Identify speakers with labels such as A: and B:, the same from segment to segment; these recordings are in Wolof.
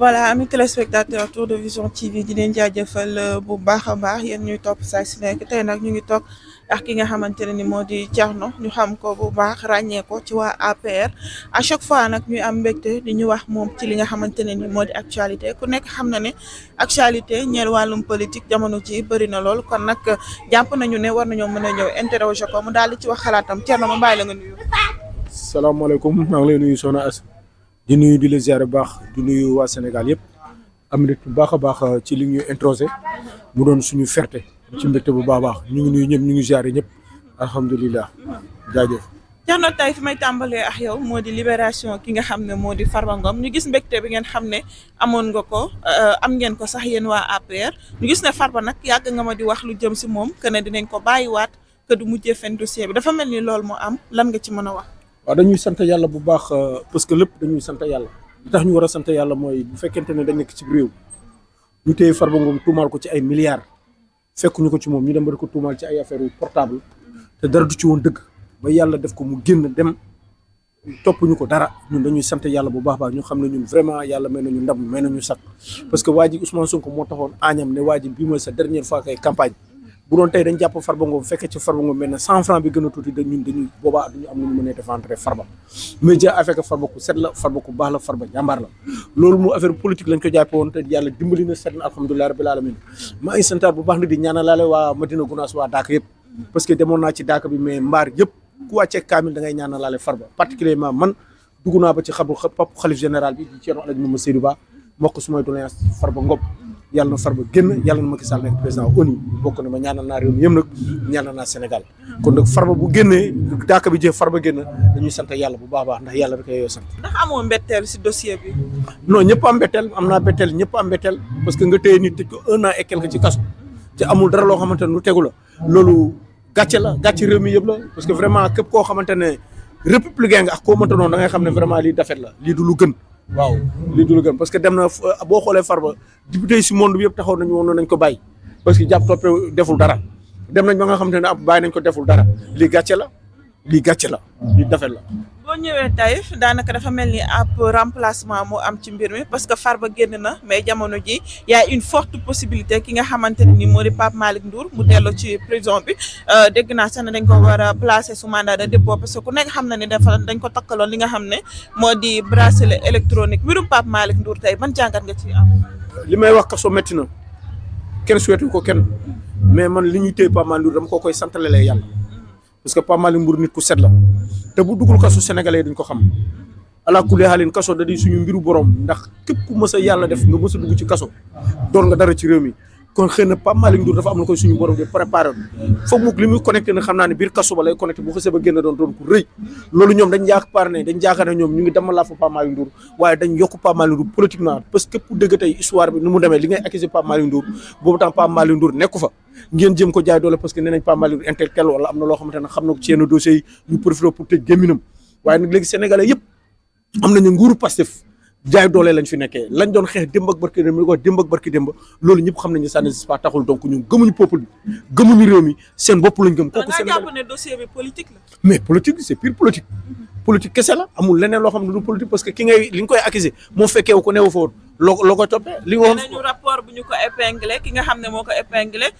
A: voilà amis téléspectateurs Tour de Vision TV di leen jaajëfal bu baax a baax yéen ñuy topp saa si nekk tey nag ñu ngi toog ak ki nga xamante ne ni moo di Thierno ñu xam ko bu baax ràññee ko ci waa APR à chaque fois nag ñuy am mbégte di ñu wax moom ci li nga xamante ne ni moo di actualité ku nekk xam na ne actualité ñeel wàllum politique jamono ji bëri na lool kon nag jàpp nañu ne war nañoo mën a ñëw interroger ko mu daal di ci wax xalaatam Thierno ma bàyyi la nga nuyu.
B: salaamaaleykum maa ngi lay nuyu Soxna As di nuyu di la ziare bu baax di nuyu waa Sénégal yëpp am nit bu baax a baax ci li ñuy introsé mu doon suñu fierté ci mbégte bu baax a baax ñu ngi nuyu ñëpp ñu ngi ziare ñëpp alhamdulilah jaajëf.
A: Thierno tey fi may tàmbalee ak yow moo di libération ki nga xam ne moo di Farba Ngom ñu gis mbégte bi ngeen xam ne amoon nga ko am ngeen ko sax yéen waa APR ñu gis ne Farba nag yàgg nga ma di wax lu jëm si moom que ne dinañ ko bàyyiwaat que du mujjee fen dossier bi dafa mel ni loolu moo am lan nga ci mën a wax.
B: waaw dañuy sant yàlla bu baax parce que lépp dañuy sant yàlla li tax ñu war a sant yàlla mooy bu fekkente ne dañ nekk ci réew ñu téye Farba Ngom tuumaal ko ci ay milliards fekkuñu ko ci moom ñu dem ba di ko tuumaal ci ay affaire portable te dara du ci woon dëgg ba yàlla def ko mu génn dem toppuñu ko dara ñun dañuy sant yàlla bu baax baax ñu xam ne ñun vraiment yàlla may nañu ndam may nañu sax parce que waa ji Ousmane Sonko moo taxoon añam ne waa ji bii mooy sa dernière fois kay campagne bu doon tey dañ jàpp Farba Ngom fekkee ci Farba Ngom mel ne 100 francs bi gën a tuuti da ñun dañuy boobaa duñu am lu ñu mën a défendre Farba mais ja avec Farba ku set la Farba ku baax la Farba jàmbaar la loolu mu affaire politique lañ ko jàppe woon te yàlla dimbali na set na alhamdulilah rabbil alamin maa ngi santaat bu baax na di ñaanalaale waa Madina Gounass waa Daaka yëpp parce que demoon naa ci Daaka bi mais mbaar yëpp ku wàccee kaamil da ngay ñaanalaale Farba particulièrement man dugg naa ba ci xabu pap xalif général bi di Thierno Alaji Mama Seydou Ba mbokk sumay doléance Farba Ngom yàlla na Farba génn yàlla na Macky Sall nekk président ONU bokk na ma ñaanal naa réew mi yëpp nag ñaanal naa Sénégal kon nag Farba bu génnee Daaka bi jeex Farba génn dañuy sant yàlla bu baax a baax ndax yàlla rek yoo sant.
A: ndax amoo mbetteel si dossier bi.
B: non ñëpp am mbetteel am naa mbetteel ñëpp am mbetteel parce que nga téye nit tëj ko 1 an et quelque ci kaso te amul dara loo xamante ne lu tegu la loolu gàcce la gàcce réew mi yëpp la parce que vraiment képp koo xamante ne républicain nga ak koo mënta noonu da ngay xam ne vraiment lii dafet la lii du lu gën. waaw lii du lu gën parce que dem na boo xoolee Farba député yi si monde bi yëpp taxaw nañu woon nañ ko bàyyi parce que jàpp toppee deful dara dem nañ ba nga xamante ne ab bàyyi nañ ko deful dara lii gàcce la lii gàcce la lii dafet la.
A: boo ñëwee Taïf daanaka dafa mel ni ab remplacement moo am ci mbir mi parce que Farba génn na mais jamono ji y a une forte possibilité ki nga xamante ne ni moo di Pape Malick Ndour mu delloo ci prison bi dégg naa sax ne dañ ko war a placer sous mandat de dépôt parce que ku nekk xam na ne dafa dañ ko takkaloon li nga xam ne moo di bracelet électronique mbirum Pape Malick Ndour tey ban jàngat nga ci am.
B: li may wax kaso métti na kenn souhaité ko kenn mais man li ñuy téye Pape Malick Ndour dama ko koy santalelee yàlla. parce que Pape Malick Ndour nit ku set la te bu duggul kaso sénégalais duñ ko xam ala kulli haalin kaso da di suñu mbiru borom ndax képp ku mës a yàlla def nga mës a dugg ci kaso doon nga dara ci réew mi kon xëy na Pape Malick Ndour dafa am na koy suñu borom di préparé foog mu li muy connecté na xam naa ne biir kaso ba lay connecté bu xësee ba génn doon ku rëy loolu ñoom dañ yaakaar ne ñoom ñu ngi dama laa fa Pape Malick Ndour waaye dañ yokk Pape Malick Ndour politiquement parce que pour dëgg tey histoire bi nu mu demee li ngay accusé Pape Malick Ndour boobu temps Pape Malick Ndour nekku fa ngeen jëm ko jaay doole parce que nee nañ Pape Malick Ndour intellectuel wala am na loo xamante ne xam na ko ci yenn dossiers yi ñu profité pour tëj gémminam waaye nag léegi sénégalais yëpp am nañu nguuru Pastef jaay doole lañ fi nekkee lañ doon xeex démb ak barki démb ko démb ak barki démb loolu ñëpp xam nañu ça n'existe pas taxul donc ñun gëmuñu peuple bi gëmuñu réew mi seen bopp lañ gëm. kooku
A: Sénégal nga jàpp ne dossier bi politique la.
B: mais politique c'est pure politique. politique kese la amul leneen loo xam ne du politique parce que ki ngay li nga koy accusé moo fekkee ko newu fa woon loo koy toppee. li nga wax
A: nañu rapport bu ñu ko épinglé ki nga xam ne moo ko épinglé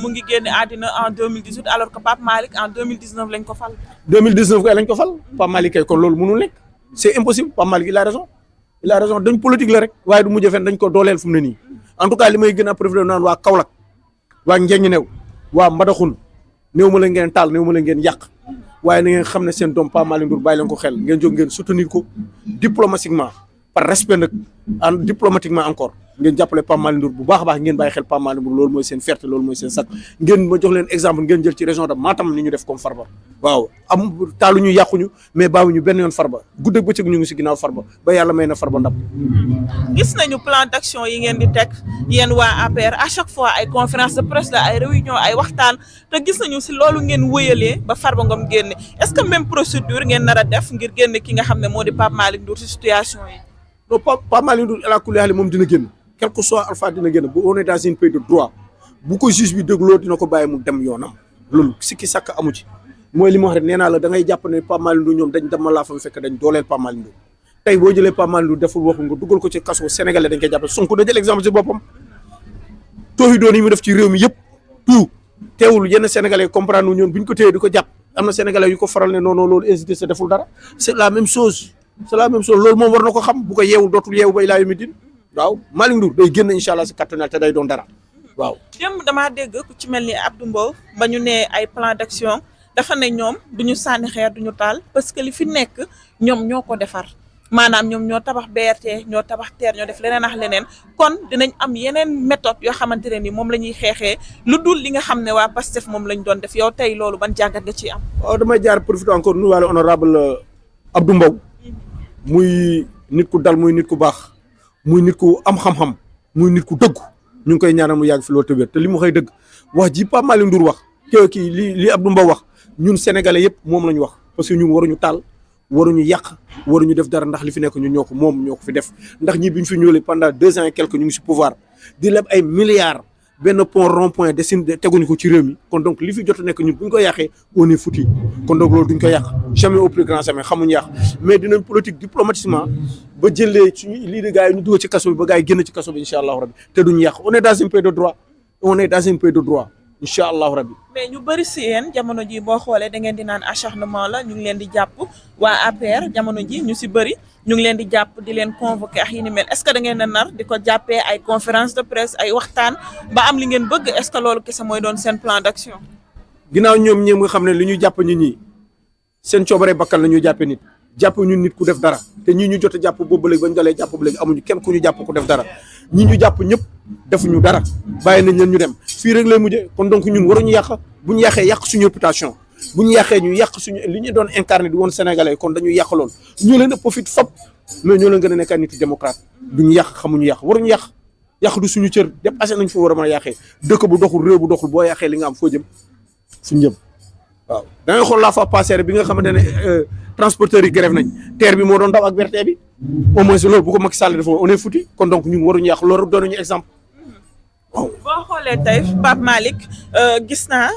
A: mu ngi génn àddina en 2018 alors que Pape Malick en 2019 lañ ko fal.
B: 2019 kay lañ ko fal Pape Malick kay kon loolu mënul nekk c'est impossible Pape Malick il a raison dañ politique la rek waaye du mujj fen dañ ko dooleel fu mu ne nii en tout cas li may gën a préféré naan waa Kaolack waa Njenginew waa Mbadakhoune néew ma la ngeen taal néew ma la ngeen yàq waaye na ngeen xam ne seen doom Pape Malick Ndour bàyyi leen ko xel ngeen jóg ngeen soutenir ko diplomatiquement par respect nag diplomatiquement encore ngeen jàppale Pape Malick Ndour bu baax a baax ngeen bàyyi xel Pape Malick Ndour loolu mooy seen fierté loolu mooy seen sac ngeen ma jox leen exemple ngeen jël ci région de Matam ni ñu def comme Farba waaw am taaluñu yàquñu mais bàyyiwuñu benn yoon Farba guddeeg bëccëg ñu ngi si ginnaaw Farba ba yàlla may na Farba ndam.
A: gis nañu plan d'action yi ngeen di teg yéen waa APR à chaque fois ay conférence de presse la ay réunion ay waxtaan te gis nañu si loolu ngeen wëyalee ba Farba Ngom génne est-ce que même procédure ngeen nar a def ngir génne ki nga xam ne moo di Pape Malick Ndour si situation yi.
B: non Pape Malick Ndour ala kulli haal moom dina génn quel que soit alpha dina génn bu on est dans un pays de droit bu ko juge bi dégloo dina ko bàyyi mu dem yoonam loolu sikki sàkk amu ci mooy li ma wax rek nee naa la da ngay jàpp ne Pape Malick Ndour ñoom dañ dama laa fa fekk dañ dooleel Pape Malick Ndour tey boo jëlee pas mal lu deful waxul nga dugal ko ci kaso sénégalais dañ koy jàppe Sonko da jël exemple ci boppam tooxi doon yi mu def ci réew mi yëpp tout teewul yenn sénégalais comprendre ñoon bu ñu ko téyee di ko jàpp am na sénégalais yu ko faral ne non non loolu hésité sa deful dara c'est la même chose loolu moom war na ko xam bu ko yeewul dootul yeewu ba ilaa yawmi din waaw Malick Ndour day génn incha allah si kattanal te day doon dara waaw.
A: démb damaa dégg ku ci mel ni Abdou Mbow ba ñu nee ay plan d'action dafa ne ñoom du ñu sànni xeer du ñu taal parce que li fi nekk ñoom ñoo ko defar maanaam ñoom ñoo tabax BRT ñoo tabax TER ñoo def leneen ak leneen kon dinañ am yeneen méthode yoo xamante ne ni moom la ñuy xeexee lu dul li nga xam ne waa Pastef moom lañ doon def yow tey loolu ban jàngat nga ciy am.
B: waaw damay jaar profité encore nuyuwaale honorable Abdou Mbow muy nit ku dal muy nit ku baax muy nit ku am xam-xam muy nit ku dëggu ñu ngi koy ñaanal mu yàgg fi loolu tëwéer te li mu xëy dëgg wax ji Pape Malick Ndour wax kii li Abdou Mbow wax ñun sénégalais yëpp moom la ñu wax parce que ñun waruñu taal waruñu yàq waruñu def dara ndax li fi nekk ñun ñoo ko fi def ndax ñi bi ñu fi ñëwee pendant 2 ans et quelques ñu ngi si pouvoir di leb ay milliards benn pont rond point dessiné teguñu ko ci réew mi kon donc li fi jot a nekk ñun bu ñu ko yàqee on est foutu kon donc loolu duñ ko yàq jamais au plus grand jamais xamuñu yàq mais dinañ politique diplomatiquement ba jëlee suñu lii de gars yi ñu dugal ci kaso bi ba gars yi génn ci kaso bi incha allahu rabbi te duñu yàq on est dans un pays de droit incha allahu rabbi.
A: mais ñu bëri si yéen jamono ji boo xoolee da ngeen di naan acharnement la ñu ngi leen di jàpp waa APR jamono ji ñu si bëri ñu ngi leen di jàpp di leen convoqué ak yi ni mel est-ce que da ngeen a nar di ko jàppee ay conférence de presse ay waxtaan ba am li ngeen bëgg est-ce que loolu kese mooy doon seen plan d'action.
B: ginnaaw ñoom ñi nga xam ne li ñu jàpp nit ñi seen coobare bakkan la ñuy jàppee nit jàpp ñun nit ku def dara te ñii ñu jot a jàpp boobu léegi ba ñu dalee jàpp ba léegi amuñu kenn ku ñu jàpp ku def dara ñi ñu jàpp ñëpp defuñu dara bàyyi nañ leen ñu dem fii rek lay mujjee kon donc ñun waruñu yàq bu ñu yàqee yàq suñu réputation bu ñu yàqee ñu yàq suñu li ñu doon incarné di woon sénégalais kon dañuy yàq lool ñoo leen ëpp fit fop mais ñoo leen gën a nekk ay nitu démocrate duñu yàq xamuñu yàq waruñu yàq du suñu cër dépassé nañ fa war a mën a yàqee dëkk bu doxul réew bu doxul boo yàqee li nga am foo jëm fuñu jëm waaw da ngay xool la fois passée bi nga xamante ne transporteurs yi grève nañ TER bi moo doon daw ak BRT bi au moins loolu bu ko Macky Sall defoo on est foutu kon donc ñun waruñu yàq loolu doon nañu exemple waaw.
A: boo xoolee tey Pape Malick gis naa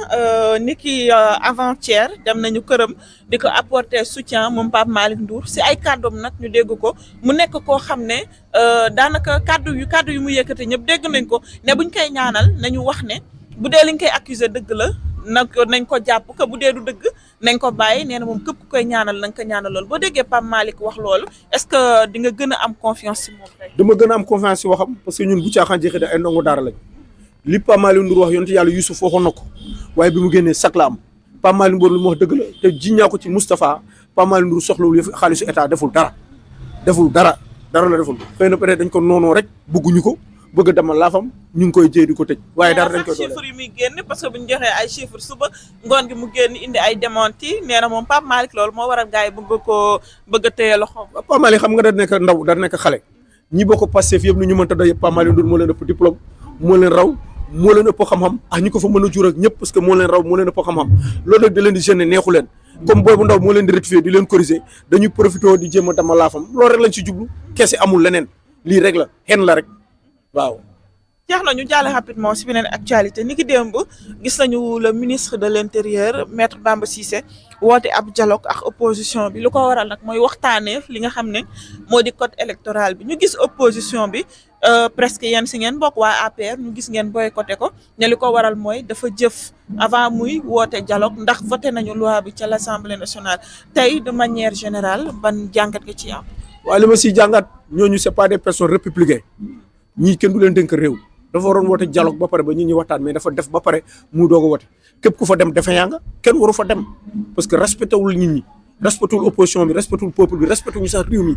A: ni ki avant-hier dem nañu këram di ko apporter soutien moom Pape Malick Ndour si ay kàddoom nag ñu dégg ko mu nekk koo xam ne daanaka kàddu yu mu yëkkate ñëpp dégg nañ ko ne buñ koy ñaanal nañu wax ne bu dee liñ koy accuser dëgg la. nañ ko jàpp que bu dee du dëgg nañ ko bàyyi nee na moom képp ku koy ñaanal nañ ko ñaanal loolu boo déggee Pape Malick wax loolu est-ce que di nga gën a am confiance ci moom tey.
B: dama gën a am confiance ci waxam parce que ñun bu caaxaan jeexee ay ndongo daara lañ li Pape Malick Ndour wax yonent yàlla Youssouf waxoon na ko waaye bi mu génnee sak la am Pape Malick Ndour li mu wax dëgg la te jiñaa ko ci Moustapha Pape Malick Ndour soxlawul yëf xaalisu état deful dara la deful xëy na peut-être dañ ko noonoo rek bëgguñu ko bëgg a demal laafam ñu ngi koy jéey di ko tëj waaye dara dañ koy doole
A: chiffres yi muy génn parce que bu ñu joxee ay chiffres suba ngoon gi mu génn indi ay démenti nee na moom Pape Malick loolu moo waral gars yi bëgg a téye loxoom.
B: Pape Malick xam nga da nekk ndaw da nekk xale ñi bokk Pastef yëpp ni ñu mënta doy Pape Malick Ndour moo leen ëpp diplôme moo leen raw moo leen ëpp xam-xam ak ñi ko fa mën a jur ak ñëpp parce que moo leen raw moo leen ëpp xam-xam loolu nag da leen di gêner neexu leen comme booy bu ndaw moo leen di rectifier di leen corriger dañuy profité di jéem a dama laafam loolu rek lañ ci jublu kese amul leneen lii rek la xen la rek waaw.
A: jeex na ñu jàll rapidement si beneen actualité ni ki démb gis nañu le ministre de l'intérieur maître Bamba Cissé woote ab dialogue ak opposition bi lu ko waral nag mooy waxtaanee li nga xam ne moo di code électoral bi ñu gis opposition bi presque yéen si ngeen bokk waa APR ñu gis ngeen boycotté ko ne li ko waral mooy dafa jëf avant muy woote dialogue ndax voté nañu loi bi ca l'Assemblée nationale tey de manière générale ban jàngat nga ci am.
B: waaye li ma siy jàngat ñooñu c'est pas des personnes républicaines ñii kenn du leen dénk réew. dafa waroon woote dialogue ba pare ba ñi waxtaan mais dafa def ba pare mu doog a woote képp ku fa dem defe yaa nga kenn waru fa dem parce que respecté wul nit ñi respecté wul opposition bi respecté wul peuple bi respecté wuñu sax réew mi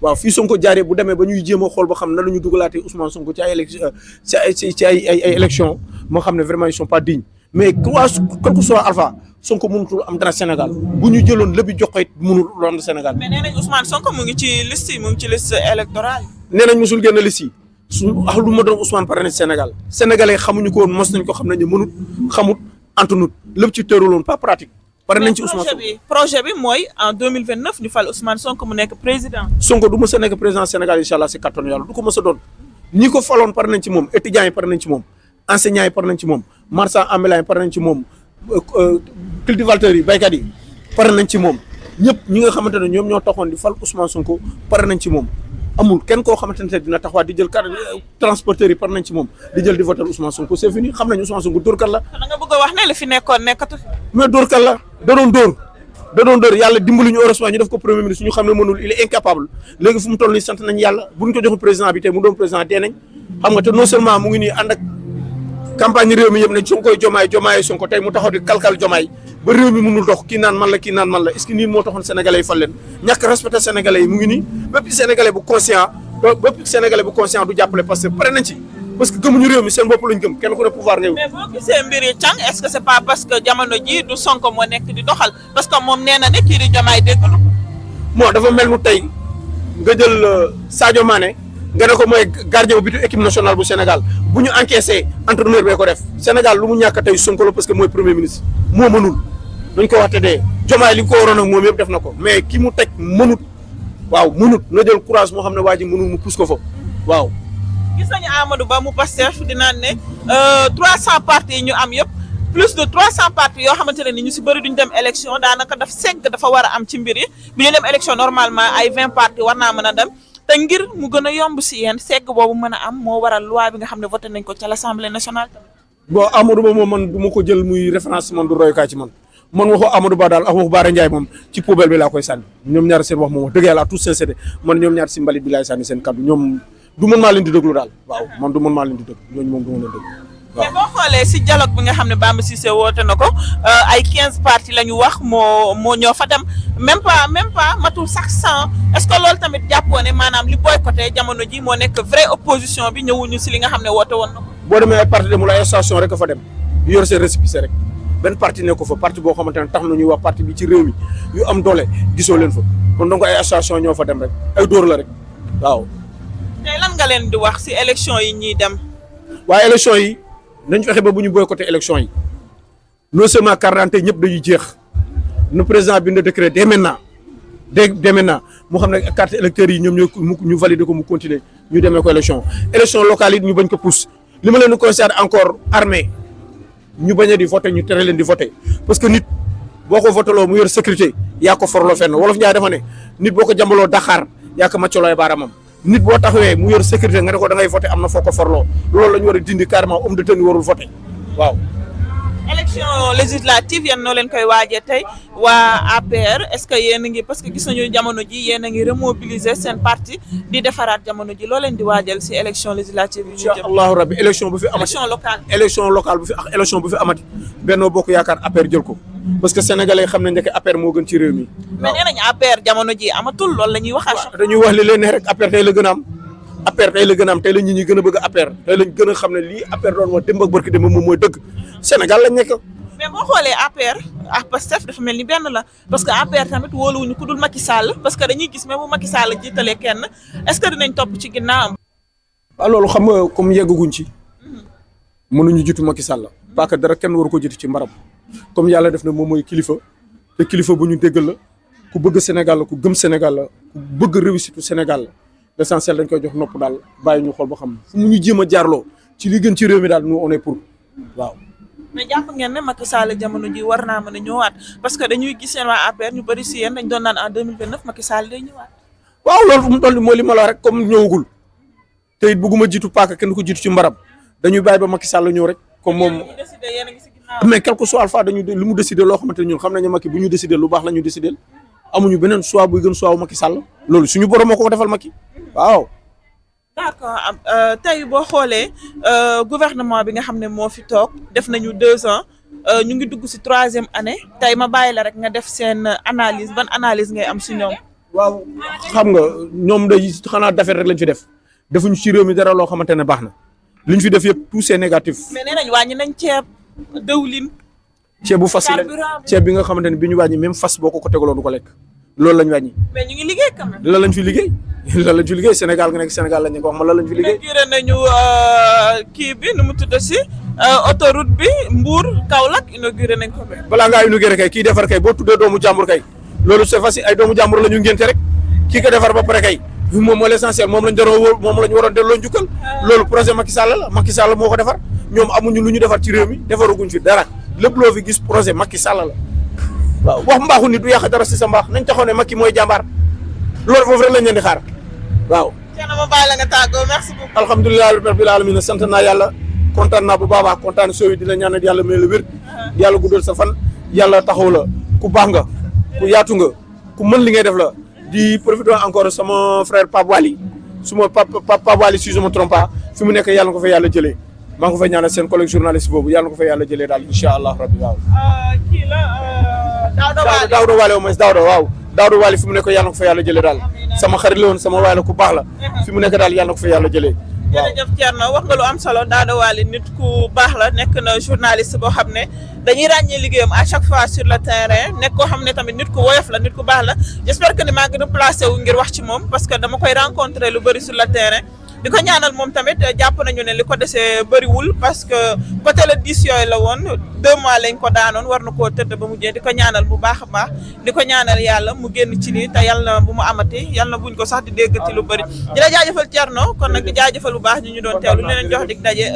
B: waaw fii Sonko jaaree bu demee ba ñuy jéem a xool ba xam na la ñu dugalaatee Ousmane Sonko ci ay élection ci ay élection moo xam ne vraiment ils sont pas dignes mais quel que soit Alpha Sonko mënutul am dara Sénégal bu ñu jëloon lépp jox ko it mënul doon Sénégal.
A: mais nee nañ Ousmane Sonko mu ngi ci liste yi mu ngi ci liste électorale yi.
B: nee nañ mosul génn liste yi su lu ma doon Ousmane pare na Sénégal sénégalais xamuñu ko woon mos nañ ko xam nañ ne mënut xamut antunut lépp ci tëraloon pas pratique. pare nañ ci Ousmane Sonko
A: projet bi mooy en 2029 ñu fal Ousmane Sonko mu nekk président.
B: Sonko du mës a nekk président Sénégal incha allah si kattanu yàlla du ko mës a doon ñi ko faloon pare nañ ci moom étudiants yi pare nañ ci moom enseignants yi pare nañ ci moom marchands ambulants yi pare nañ ci moom cultivateurs yi baykat yi pare nañ ci moom ñëpp ñi nga xamante ne ñoom ñoo taxoon di fal Ousmane Sonko pare nañ ci moom amul kenn koo xamante ne dina taxawaat di jël carte transporteurs yi pare nañ ci moom di jël di voter Ousmane Sonko c'est fini xam nañ Ousmane Sonko dóorkat la.
A: da nga bëgg a wax ne li fi nekkoon nekkatu fi.
B: mais dóorkat la da doon dóor yàlla dimbali ñu heureusement ñu def ko premier ministre ñu xam ne mënul il est incapable léegi fu mu toll nii sant nañ yàlla bu ñu ko joxe président bi tey mu doon président dee nañ xam nga te non seulement mu ngi nii ànd ak campagne réew mi yëpp ne Sonko jomaay Sonko tey mu taxaw di kalkal jomaay ba réew mi mënul dox kii naan man la est-ce que nii moo taxoon sénégalais yi fal leen ñàkk respecté sénégalais yi mu ngi nii bépp sénégalais bu conscient du jàppale parce que pare nañ ci parce que gëmuñu réew mi seen bopp lañ gëm kenn ku ne pouvoir ngay.
A: mais boo gisee mbir yi càng est-ce que c'est pas parce que jamono ji du Sonko moo nekk di doxal parce que moom nee na ne kii di jomaay déggalu.
B: moo dafa mel nu tey nga jël Sadio Mané nga ne ko mooy gardien bu bitu équipe nationale bu Sénégal bu ñu encaissé entraîneur bee ko def Sénégal lu mu ñàkk tey Sonko la parce que mooy premier ministre moo mënul dañ ko waxte dee jomaay li ko waroon ak moom yëpp def na ko mais ki mu teg mënut na jël courage moo xam ne waa ji mënul mu pousse ko fa waaw.
A: gis nañu Amadou Ba mu Pastef di naan ne 300 partis yi ñu am yëpp plus de 300 partis yoo xamante ne ni ñu si bëri duñ dem élection daanaka daf segg dafa war a am ci mbir yi bi ñu dem élection normalement ay 20 partis war naa mën a dem te ngir mu gën a yomb si yéen segg boobu mën a am moo waral loi bi nga xam ne voté nañ ko ca l'Assemblée nationale tamit.
B: bon Amadou Ba moom man du ma ko jël muy référence man du royukaay ci man waxu Amadou Ba daal ak waxu Bara Ndiaye moom ci poubelle bi laa koy sànni ñoom ñaar seen wax moom wax dëgg yàlla tout sincérité man ñoom ñaar si mbalit bi laay sànni seen kaddu ñoom du mën maa leen di déglu daal waaw man du mën maa leen di déglu ñooñu moom du ma leen déglu waaw.
A: mais boo xoolee si dialogue bi nga xam ne Bamba Cissé woote na ko ay 15 partis la ñu wax moo ñoo fa dem même pas matul sax 100 est-ce que loolu tamit jàppoo ne maanaam li boycotté jamono ji moo nekk vraie opposition bi ñëwuñu si li nga xam ne woote woon na ko.
B: boo demee ay parti demul ay association rek a fa dem yu yor seen récépissé rek benn parti ne ko fa parti boo xamante ne tax na ñuy wax parti bi ci réew mi yu am doole gisoo leen fa kon donc ay association ñoo fa dem rek ay dóor la rek waaw.
A: tey lan nga leen di wax si élection yi ñuy dem.
B: waaye élection yi nañ fexe ba bu ñu boycotté élection yi non seulement carte d'identité ñëpp dañuy jeex na président bind décret dès maintenant mu xam ne carte électeurs yi ñoom ñu valider ko mu continuer ñu demee ko élection locale yi ñu bañ ko pousse li ma leen di conseiller encore armée ñu bañ a di voter ñu tere leen di voter parce que nit boo ko voteloo mu yor sécurité yaa ko forloo fenn wolof Njaay dafa ne nit boo ko jàmbaloo Dakar yaa ko màccaloo ay baaramam nit boo taxawee mu yor sécurité nga ne ko da ngay voter am na foo ko forloo loolu la ñu war a dindi carrément homme de tenue warul voter waaw.
A: élection législative yéen noo leen koy waajee tey waa APR est-ce que yéen a ngi parce que gis nañu jamono ji yéen a ngi remobiliser seen parti di defaraat jamono ji loo leen di waajal si élection législative yi.
B: incha allahu rabbi élection bu fi amati élection locale bu fi amati Benno Bokk Yaakaar APR jël ko parce que sénégalais xam nañ ne APR moo gën ci réew mi.
A: mais nee nañu APR jamono ji amatul loolu la ñuy wax.
B: dañuy wax li leen ne rek APR tey la gën a am. APR tey la gën a am tey la nit ñi gën a bëgg APR tey lañ gën a xam ne lii APR doon wax démb ak barki démb moom mooy dëgg Sénégal lañ nekk.
A: mais boo xoolee APR ak Pastef dafa mel ni benn la parce que APR tamit wóoluwuñu ku dul Macky Sall parce que dañuy gis même bu Macky Sall jiitalee kenn est-ce que dinañ topp ci ginnaawam.
B: waaw loolu xam nga comme yeggaguñ ci mënuñu jiitu Macky Sall parce que dara kenn waru ko jiitu ci mbaram comme yàlla def na moom mooy kilifa te kilifa bu ñu déggal la ku bëgg Sénégal la ku gëm Sénégal la ku bëgg réussite Sénégal la l'essentiel dañ koy jox nopp daal bàyyi ñu xool ba xam fu mu ñu jéem a jaarloo ci li gën ci réew mi daal nous on est pour waaw.
A: mais jàpp ngeen ne Macky Sall jamono ji war naa mën a ñëwaat parce que dañuy gis seen waa APR ñu bëri si yéen dañ doon naan en 2029 Macky Sall day ñëwaat.
B: waaw loolu fu mu toll nii mooy li ma la wax rek comme ñëwagul te it bëgguma jiitu paaka kenn ko jiitu ci mbaram dañuy bàyyi ba Macky Sall ñëw rek comme moom. mais quelque soit alpha dañu lu mu décidé loo xamante ne ñun xam nañu Macky bu ñu décidé lu baax la ñu décidé amuñu beneen choix buy gën choix wu Macky Sall loolu suñu borom moo ko defal Macky waaw.
A: d'accord tey boo xoolee gouvernement bi nga xam ne moo fi toog def nañu 2 ans ñu ngi dugg ci 3e année tey ma bàyyi la rek nga def seen analyse ban analyse ngay am ci ñoom.
B: waaw xam nga ñoom day xanaa d'affaire rek lañ fi def defuñu ci réew mi dara loo xamante ne baax na liñ fi def yëpp tout c'est négatif.
A: mais nee nañ wàññi nañ ceeb dëwlin.
B: ceeb bu fas la ceeb bi nga xamante ne bi ñu wàññi même fas boo ko tegaloo du ko lekk loolu lañ wàññi.
A: mais ñu ngi liggéey quand même.
B: lan lañ fi liggéey lan lañ fi liggéey Sénégal nga nekk Sénégal lañ ko wax ma lan lañ fi liggéey.
A: inauguré nañu kii bi nu mu tudd si autoroute bi Mbour Kaolack inauguré nañ ko.
B: balaa ngaa inauguré kay kii defar kay boo tuddee doomu jàmbur kay loolu c'est facile ay doomu jàmbur la ñu ngénte rek kii ko defar ba pare kay moom mooy l'essentiel moom lañ doon moom lañ waroon delloo njukkal. loolu projet Macky Sall la Macky Sall moo ko defar ñoom amuñu lu ñu defar ci réew mi defaruguñ fi dara lépp loo fi gis projet Macky Sall la waaw wax mbaaxu nit du yàq dara si sa mbaax nañ taxaw ne Macky mooy jàmbaar loolu foofu rek lañ leen di xaar waaw.
A: Thierno ma bàyyi la nga tàggoo merci beaucoup.
B: alhamdulilah rabbil alamin sant naa yàlla kontaan naa bu baax a baax kontaan sooy di la ñaanal yàlla may la wér yàlla guddal sa fan yàlla taxaw la ku baax nga ku yaatu nga ku mën li ngay def la di profiter encore sama frère Pape Wali suma Pape Wali si je me trompe pas fi mu nekk yàlla na ko fa yàlla jëlee maa ngi ko fay ñaanal seen collègue journaliste boobu yàlla na ko fa yàlla jëlee daal incha allah rabbi waaw.
A: kii la
B: Daouda Wali au moins Daouda Wali fi mu nekk yàlla na ko fa yàlla jëlee daal sama xarit la woon sama waay la ku baax la fi mu nekk daal yàlla na ko fa yàlla jëlee.
A: jërëjëf Thierno wax nga lu am solo Daouda Wali nit ku baax la nekk na journaliste boo xam ne dañuy ràññee liggéeyam à chaque fois sur le terrain nekk koo xam ne tamit nit ku woyof la nit ku baax la j'espère que ni maa ngi déplacé wu ngir wax ci moom parce que dama koy rencontrer lu bëri sur le terrain di ko ñaanal moom tamit jàpp nañu ne li ko desee bëriwul parce que côté le 10 yooyu la woon 2 mois lañ ko daanoon war na koo tëdd ba mu jee di ko ñaanal bu baax a baax di ko ñaanal yàlla mu génn ci lii te yàlla na bu mu amati yàlla na buñ ko sax di déggati lu bëri di la jaajëfal Thierno kon nag di jaajëfal bu baax ñu doon teewlu leen jox dig daje